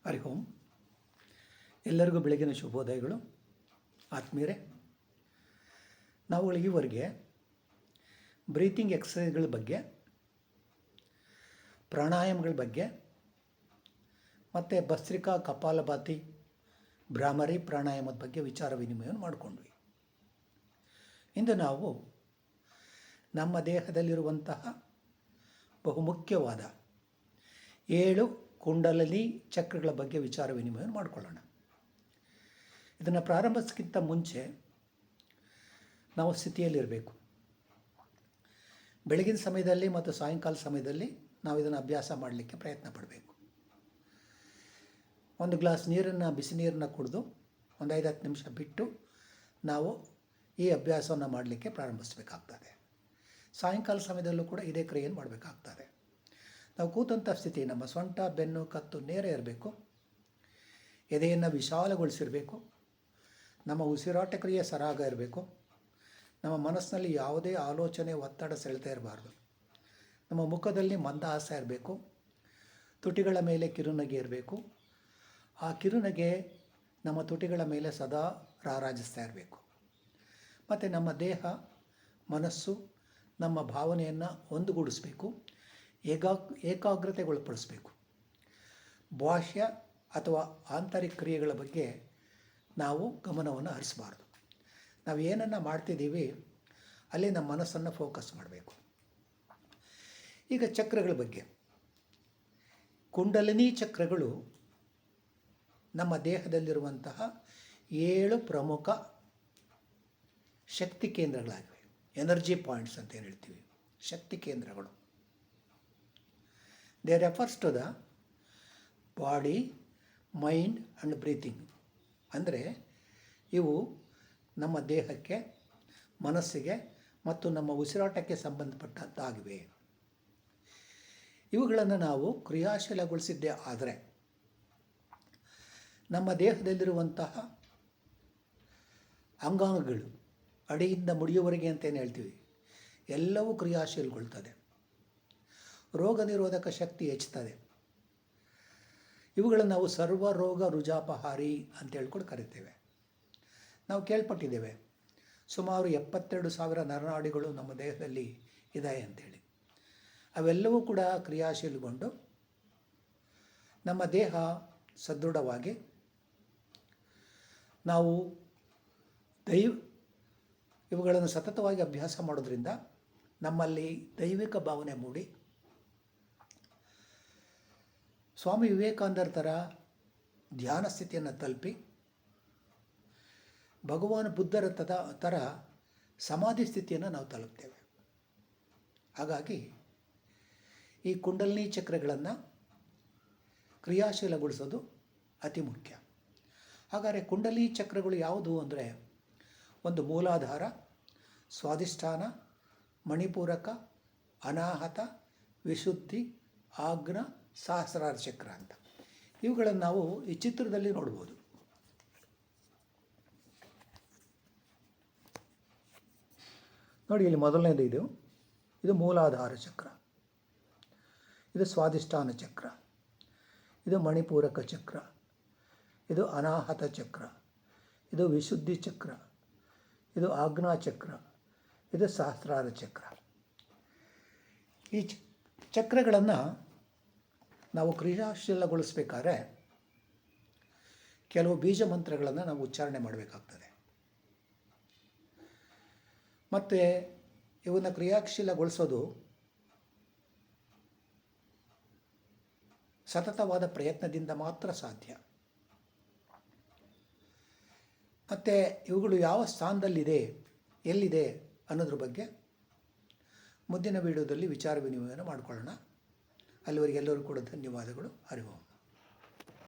ಹರಿ ಓಂ. ಎಲ್ಲರಿಗೂ ಬೆಳಗಿನ ಶುಭೋದಯಗಳು. ಆತ್ಮೀಯರೇ, ನಾವುಗಳು ಈವರೆಗೆ ಬ್ರೀತಿಂಗ್ ಎಕ್ಸಸೈಸ್ಗಳ ಬಗ್ಗೆ, ಪ್ರಾಣಾಯಾಮಗಳ ಬಗ್ಗೆ ಮತ್ತು ಭಸ್ತ್ರಿಕಾ ಕಪಾಲಭಾತಿ ಭ್ರಾಮರಿ ಪ್ರಾಣಾಯಾಮದ ಬಗ್ಗೆ ವಿಚಾರ ವಿನಿಮಯವನ್ನು ಮಾಡಿಕೊಂಡ್ವಿ. ಇಂದು ನಾವು ನಮ್ಮ ದೇಹದಲ್ಲಿರುವಂತಹ ಬಹುಮುಖ್ಯವಾದ 7 ಕುಂಡಲಿನಿ ಚಕ್ರಗಳ ಬಗ್ಗೆ ವಿಚಾರ ವಿನಿಮಯವನ್ನು ಮಾಡಿಕೊಳ್ಳೋಣ. ಇದನ್ನು ಪ್ರಾರಂಭಿಸೋಕ್ಕಿಂತ ಮುಂಚೆ ನಾವು ಸ್ಥಿತಿಯಲ್ಲಿರಬೇಕು. ಬೆಳಗಿನ ಸಮಯದಲ್ಲಿ ಮತ್ತು ಸಾಯಂಕಾಲ ಸಮಯದಲ್ಲಿ ನಾವು ಇದನ್ನು ಅಭ್ಯಾಸ ಮಾಡಲಿಕ್ಕೆ ಪ್ರಯತ್ನ ಪಡಬೇಕು. ಒಂದು ಗ್ಲಾಸ್ ನೀರನ್ನು, ಬಿಸಿ ನೀರನ್ನು ಕುಡಿದು ಒಂದು 5-10 ನಿಮಿಷ ಬಿಟ್ಟು ನಾವು ಈ ಅಭ್ಯಾಸವನ್ನು ಮಾಡಲಿಕ್ಕೆ ಪ್ರಾರಂಭಿಸಬೇಕಾಗ್ತದೆ. ಸಾಯಂಕಾಲ ಸಮಯದಲ್ಲೂ ಕೂಡ ಇದೇ ಕ್ರಿಯೆಯನ್ನು ಮಾಡಬೇಕಾಗ್ತದೆ. ನಾವು ಕೂತಂಥ ಸ್ಥಿತಿ, ನಮ್ಮ ಸೊಂಟ, ಬೆನ್ನು, ಕತ್ತು ನೇರ ಇರಬೇಕು. ಎದೆಯನ್ನು ವಿಶಾಲಗೊಳಿಸಿರಬೇಕು. ನಮ್ಮ ಉಸಿರಾಟ ಕ್ರಿಯೆ ಸರಾಗ ಇರಬೇಕು. ನಮ್ಮ ಮನಸ್ಸಿನಲ್ಲಿ ಯಾವುದೇ ಆಲೋಚನೆ, ಒತ್ತಡ ಸೆಳೆತ ಇರಬಾರ್ದು. ನಮ್ಮ ಮುಖದಲ್ಲಿ ಮಂದಹಾಸ ಇರಬೇಕು. ತುಟಿಗಳ ಮೇಲೆ ಕಿರುನಗೆ ಇರಬೇಕು. ಆ ಕಿರುನಗೆ ನಮ್ಮ ತುಟಿಗಳ ಮೇಲೆ ಸದಾ ರಾರಾಜಿಸ್ತಾ ಇರಬೇಕು. ಮತ್ತು ನಮ್ಮ ದೇಹ, ಮನಸ್ಸು, ನಮ್ಮ ಭಾವನೆಯನ್ನು ಒಂದುಗೂಡಿಸಬೇಕು, ಏಕಾಗ್ರತೆಗೊಳಪಡಿಸಬೇಕು. ಬಾಹ್ಯ ಅಥವಾ ಆಂತರಿಕ ಕ್ರಿಯೆಗಳ ಬಗ್ಗೆ ನಾವು ಗಮನವನ್ನು ಹರಿಸಬಾರ್ದು. ನಾವು ಏನನ್ನು ಮಾಡ್ತಿದ್ದೀವಿ ಅಲ್ಲಿ ನಮ್ಮ ಮನಸ್ಸನ್ನು ಫೋಕಸ್ ಮಾಡಬೇಕು. ಈಗ ಚಕ್ರಗಳ ಬಗ್ಗೆ, ಕುಂಡಲಿನಿ ಚಕ್ರಗಳು ನಮ್ಮ ದೇಹದಲ್ಲಿರುವಂತಹ 7 ಪ್ರಮುಖ ಶಕ್ತಿ ಕೇಂದ್ರಗಳಾಗಿವೆ. ಎನರ್ಜಿ ಪಾಯಿಂಟ್ಸ್ ಅಂತ ಏನು ಹೇಳ್ತೀವಿ, ಶಕ್ತಿ ಕೇಂದ್ರಗಳು. They refers to the body, mind and breathing. ಅಂದರೆ ಇವು ನಮ್ಮ ದೇಹಕ್ಕೆ, ಮನಸ್ಸಿಗೆ ಮತ್ತು ನಮ್ಮ ಉಸಿರಾಟಕ್ಕೆ ಸಂಬಂಧಪಟ್ಟದ್ದಾಗಿವೆ. ಇವುಗಳನ್ನು ನಾವು ಕ್ರಿಯಾಶೀಲಗೊಳಿಸಿದ್ದೇ ಆದರೆ ನಮ್ಮ ದೇಹದಲ್ಲಿರುವಂತಹ ಅಂಗಾಂಗಗಳು, ಅಡಿಯಿಂದ ಮುಡಿಯುವವರೆಗೆ ಅಂತೇನು ಹೇಳ್ತೀವಿ, ಎಲ್ಲವೂ ಕ್ರಿಯಾಶೀಲಗೊಳ್ತದೆ. ರೋಗ ನಿರೋಧಕ ಶಕ್ತಿ ಹೆಚ್ಚುತ್ತದೆ. ಇವುಗಳನ್ನು ನಾವು ಸರ್ವ ರೋಗ ರುಜಾಪಹಾರಿ ಅಂತ ಹೇಳ್ಕೊಂಡು ಕರಿತೇವೆ. ನಾವು ಕೇಳ್ಪಟ್ಟಿದ್ದೇವೆ, ಸುಮಾರು 72,000 ನರನಾಡಿಗಳು ನಮ್ಮ ದೇಹದಲ್ಲಿ ಇದೆ ಅಂಥೇಳಿ. ಅವೆಲ್ಲವೂ ಕೂಡ ಕ್ರಿಯಾಶೀಲಗೊಂಡು ನಮ್ಮ ದೇಹ ಸದೃಢವಾಗಿ, ನಾವು ಇವುಗಳನ್ನು ಸತತವಾಗಿ ಅಭ್ಯಾಸ ಮಾಡೋದ್ರಿಂದ ನಮ್ಮಲ್ಲಿ ದೈವಿಕ ಭಾವನೆ ಮೂಡಿ ಸ್ವಾಮಿ ವಿವೇಕಾನಂದರ ಥರ ಧ್ಯಾನ ಸ್ಥಿತಿಯನ್ನು ತಲುಪಿ, ಭಗವಾನ್ ಬುದ್ಧರ ಥರ ಸಮಾಧಿ ಸ್ಥಿತಿಯನ್ನು ನಾವು ತಲುಪ್ತೇವೆ. ಹಾಗಾಗಿ ಈ ಕುಂಡಲಿನಿ ಚಕ್ರಗಳನ್ನು ಕ್ರಿಯಾಶೀಲಗೊಳಿಸೋದು ಅತಿ ಮುಖ್ಯ. ಹಾಗಾದರೆ ಕುಂಡಲಿನಿ ಚಕ್ರಗಳು ಯಾವುದು ಅಂದರೆ, ಒಂದು ಮೂಲಾಧಾರ, ಸ್ವಾಧಿಷ್ಠಾನ, ಮಣಿಪೂರಕ, ಅನಾಹತ, ವಿಶುದ್ಧಿ, ಆಜ್ಞ, ಸಹಸ್ರಾರ ಚಕ್ರ ಅಂತ. ಇವುಗಳನ್ನು ನಾವು ಈ ಚಿತ್ರದಲ್ಲಿ ನೋಡ್ಬೋದು. ನೋಡಿ, ಇಲ್ಲಿ ಮೊದಲನೇದು ಇದು ಮೂಲಾಧಾರ ಚಕ್ರ, ಇದು ಸ್ವಾಧಿಷ್ಠಾನ ಚಕ್ರ, ಇದು ಮಣಿಪೂರಕ ಚಕ್ರ, ಇದು ಅನಾಹತ ಚಕ್ರ, ಇದು ವಿಶುದ್ಧಿ ಚಕ್ರ, ಇದು ಆಜ್ಞಾ ಚಕ್ರ, ಇದು ಸಹಸ್ರಾರ ಚಕ್ರ. ಈ ಚಕ್ರಗಳನ್ನು ನಾವು ಕ್ರಿಯಾಶೀಲಗೊಳಿಸಬೇಕಾದ್ರೆ ಕೆಲವು ಬೀಜ ಮಂತ್ರಗಳನ್ನು ನಾವು ಉಚ್ಚಾರಣೆ ಮಾಡಬೇಕಾಗ್ತದೆ. ಮತ್ತು ಇವನ್ನು ಕ್ರಿಯಾಶೀಲಗೊಳಿಸೋದು ಸತತವಾದ ಪ್ರಯತ್ನದಿಂದ ಮಾತ್ರ ಸಾಧ್ಯ. ಮತ್ತು ಇವುಗಳು ಯಾವ ಸ್ಥಾನದಲ್ಲಿದೆ, ಎಲ್ಲಿದೆ ಅನ್ನೋದ್ರ ಬಗ್ಗೆ ಮುಂದಿನ ವಿಡಿಯೋದಲ್ಲಿ ವಿಚಾರ ವಿನಿಮಯವನ್ನು ಮಾಡಿಕೊಳ್ಳೋಣ. ಅಲ್ಲಿವರೆಗೆ ಎಲ್ಲರೂ ಕೂಡ ಧನ್ಯವಾದಗಳು. ಹರಿ ಓಂ.